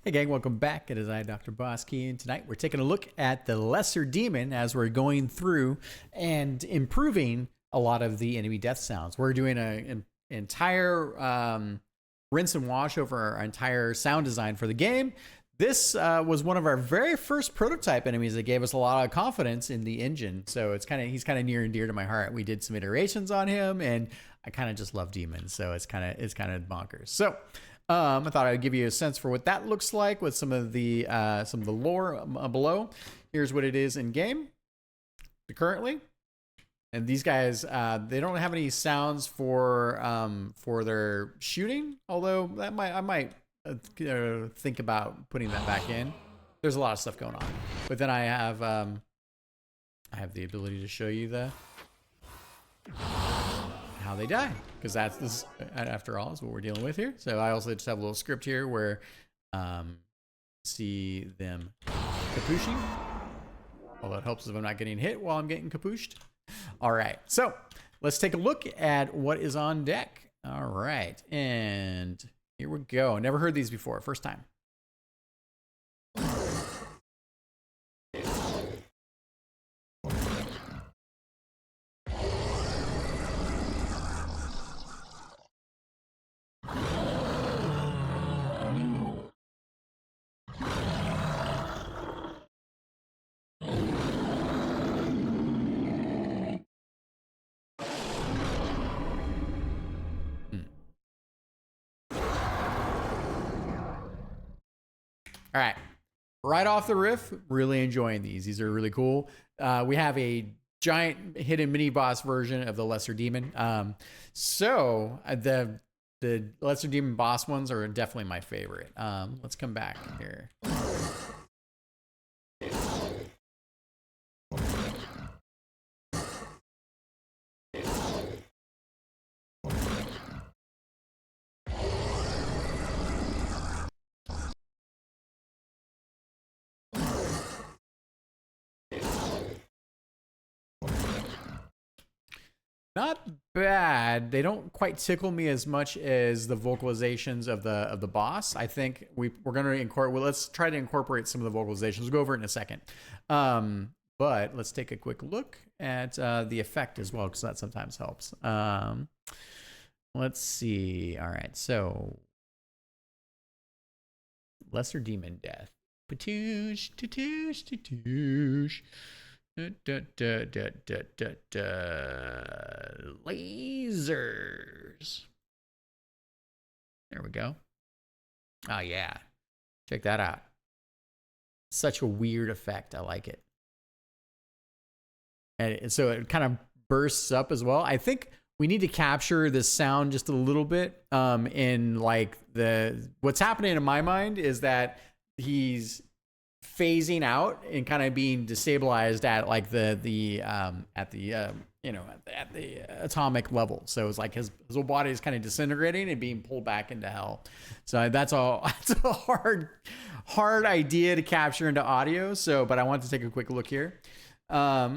Hey gang, welcome back. It is I, Dr. Bosky, and tonight we're taking a look at the Lesser Demon as we're going through and improving a lot of the enemy death sounds. We're doing an entire rinse and wash over our entire sound design for the game. This was one of our very first prototype enemies that gave us a lot of confidence in the engine. So he's kind of near and dear to my heart. We did some iterations on him, and I kind of just love demons, so it's kind of bonkers. So I thought I'd give you a sense for what that looks like with some of the lore below. Here's what it is in game currently. And these guys, they don't have any sounds for their shooting, although I might think about putting that back in. There's a lot of stuff going on, but then I have the ability to show you how they die, because this after all is what we're dealing with here. So I also just have a little script here where see them capuching, although it helps if I'm not getting hit while I'm getting capuched. All right, so let's take a look at what is on deck. All right, and here we go. Never heard these before, first time. All right, right off the riff, really enjoying these. These are really cool. We have a giant hidden mini boss version of the Lesser Demon. So the Lesser Demon boss ones are definitely my favorite. Let's come back here. Not bad. They don't quite tickle me as much as the vocalizations of the boss. I think we're going to incorporate. Well, let's try to incorporate some of the vocalizations. We'll go over it in a second. But let's take a quick look at the effect as well, because that sometimes helps. Let's see. All right, so Lesser Demon death. Patoosh, tatoosh, tatoosh. Lasers. There we go. Oh yeah, check that out. Such a weird effect. I like it. And so it kind of bursts up as well. I think we need to capture this sound just a little bit. In like what's happening in my mind is that he's phasing out and kind of being destabilized at like the atomic level. So it's like his whole body is kind of disintegrating and being pulled back into hell. So that's a hard idea to capture into audio. So, but I want to take a quick look here. All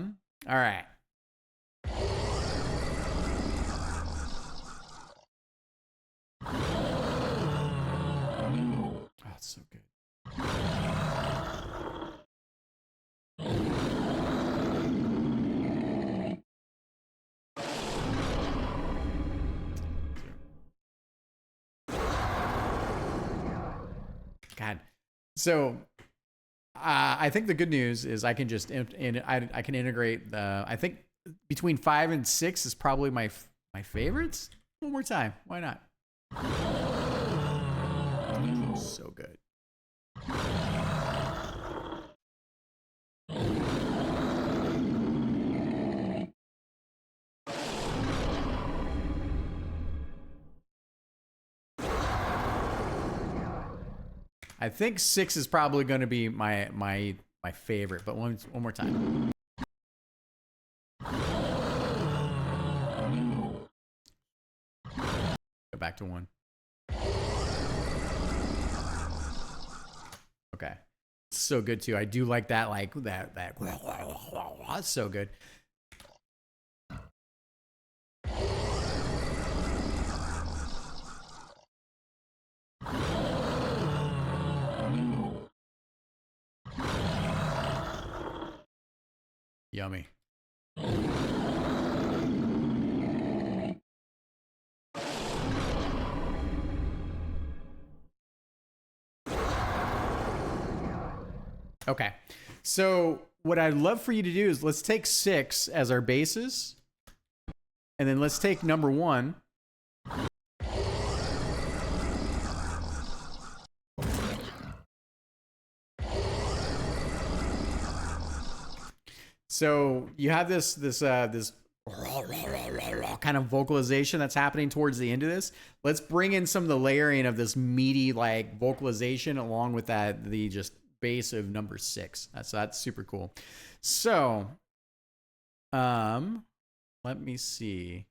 right. Oh, it's so good. God. So I think the good news is I can just I can integrate I think between 5 and 6 is probably my favorites. One more time. Why not? So good. I think 6 is probably going to be my favorite, but one more time. Go back to 1. Okay. So good too. I do like that, that's so good. Yummy. Okay. So what I'd love for you to do is let's take 6 as our basis. And then let's take number 1. So you have this kind of vocalization that's happening towards the end of this. Let's bring in some of the layering of this meaty like vocalization along with that the just bass of number 6. That's super cool. So let me see.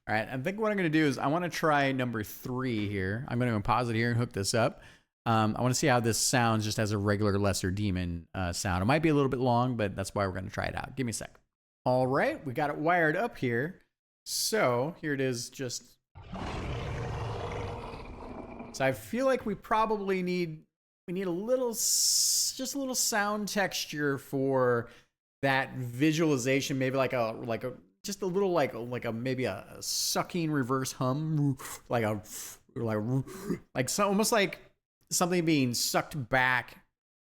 All right, I think what I'm going to do is I want to try number 3 here. I'm going to pause it here and hook this up. I want to see how this sounds just as a regular lesser demon sound. It might be a little bit long, but that's why we're going to try it out. Give me a sec. All right, we got it wired up here. So here it is. So I feel like we probably need a little, just a little sound texture for that visualization. Maybe just a little maybe a sucking reverse hum, almost like something being sucked back,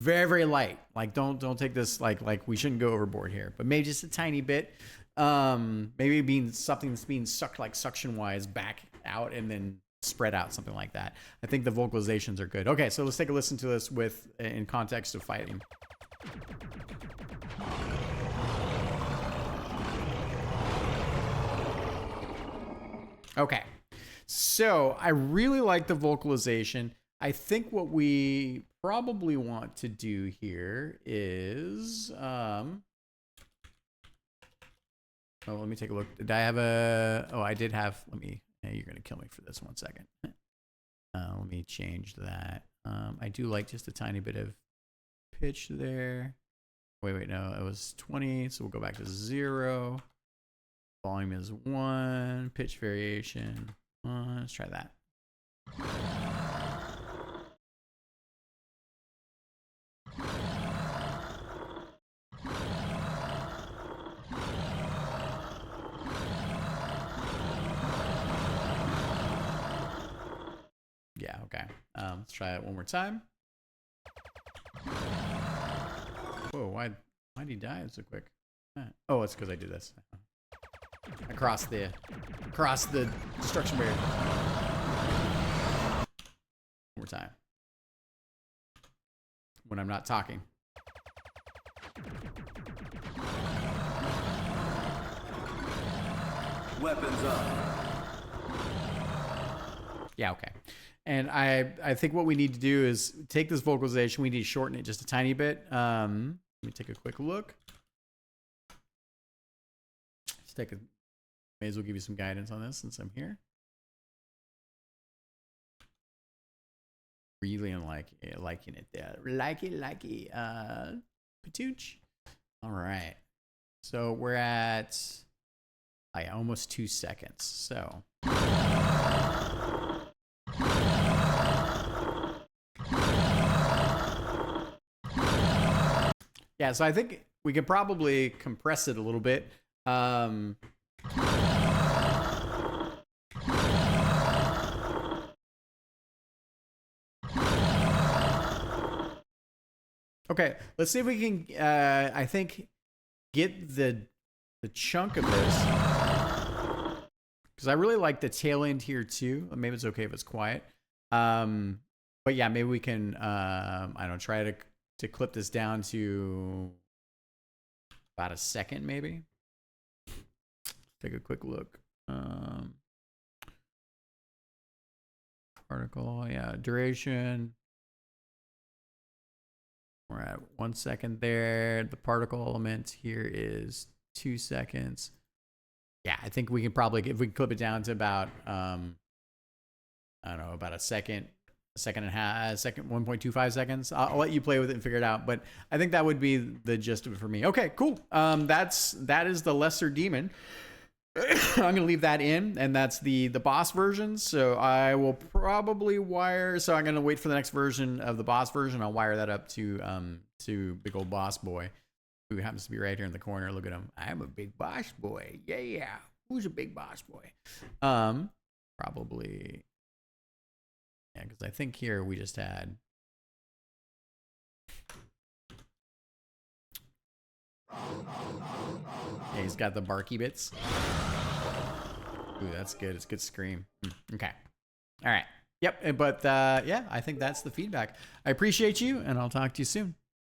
very very light. Like don't take this like we shouldn't go overboard here, but maybe just a tiny bit. Maybe being something that's being sucked like suction wise back out and then spread out, something like that. I think the vocalizations are good. Okay, so let's take a listen to this in context of fighting. Okay, so I really like the vocalization. I think what we probably want to do here is, oh, let me take a look. Did I have I did have, you're going to kill me for this 1 second. Let me change that. I do like just a tiny bit of pitch there. Wait, no, it was 20, so we'll go back to 0. Volume is 1, pitch variation. Let's try that. Yeah, okay. Let's try it one more time. Whoa, why did he die so quick? Oh, it's because I do this. Across the destruction barrier. One more time. When I'm not talking. Weapons up. Yeah, okay. And I think what we need to do is take this vocalization. We need to shorten it just a tiny bit. Let me take a quick look. May as well give you some guidance on this since I'm here. Really liking it there. Like it. Patooch. All right. So we're at almost 2 seconds. So. Yeah, so I think we could probably compress it a little bit. Okay, let's see if we can, I think, get the chunk of this. Because I really like the tail end here too. Maybe it's okay if it's quiet. But yeah, maybe we can, I don't know, try to clip this down to about a second maybe. Take a quick look. Particle, yeah, duration. We're at 1 second there. The particle element here is 2 seconds. Yeah, I think we can probably, if we can clip it down to about, I don't know, about a second and a half, second, 1.25 seconds. I'll let you play with it and figure it out. But I think that would be the gist of it for me. Okay, cool. That is the Lesser Demon. I'm going to leave that in, and that's the boss version. So I will probably wire, so I'm going to wait for the next version of the boss version. I'll wire that up to big old boss boy, who happens to be right here in the corner. Look at him. I'm a big boss boy. Yeah. Who's a big boss boy? Probably, yeah, because I think here we just had, yeah, he's got the barky bits. Ooh, that's good. It's a good scream. Okay. All right. Yep. But yeah, I think that's the feedback. I appreciate you, and I'll talk to you soon.